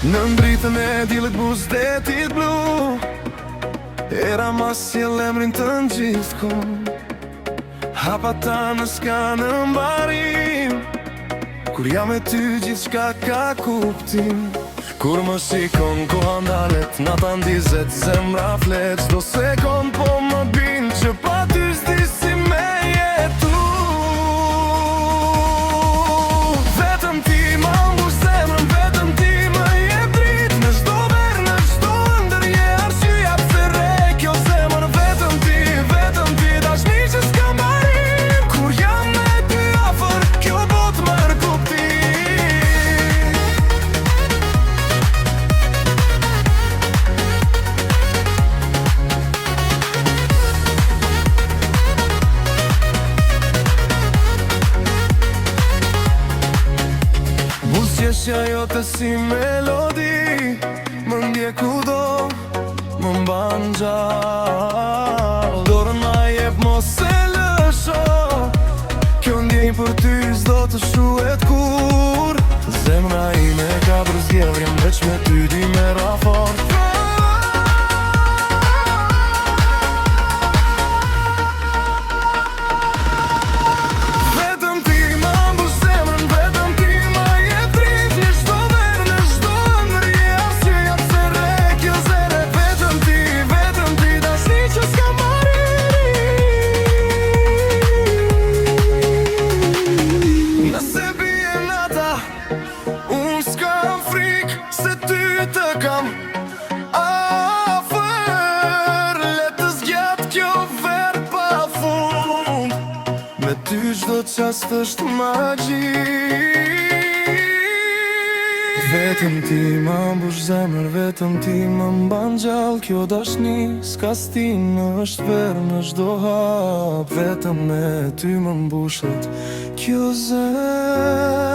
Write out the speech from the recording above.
Në ndritën e dilit buzdetit blu, era ma sjell emrin të në gjithkun. Hapa ta në s'ka në mbarim, kur jam me ty gjithçka ka kuptim. Kur më shikon koha ndalet, nata ndizet, zemra flet. Çdo sekond po më bin që pa ty s'di si me jetu. Vetëm ti ma mbush zemrën, vetëm ti më jep dritë. Në çdo verë, në çdo ndër je arsyeja pse rre kjo zemër. Vetëm ti dashni që s'ka mbarim. Kur jam me ty afër, kjo botë merr kuptim. Buzëqeshja jote si melodi, më ndje kudo, më mban gjallë. Dorën ma jep mos e lësho, kjo ndjenjë për ty s'do të shuhet kur. Zemra ime ka për zgjedhjen, veç me ty di merra fort. Se ty të kam afer, le të zgjat kjo verë pa fund. Me ty çdo qast është magji. Vetëm ti ma mbush zemër, vetëm ti më mban gjallë. Kjo dashni s'ka stinë, është verë në çdo hap. Vetëm me ty më mbushet kjo zemër.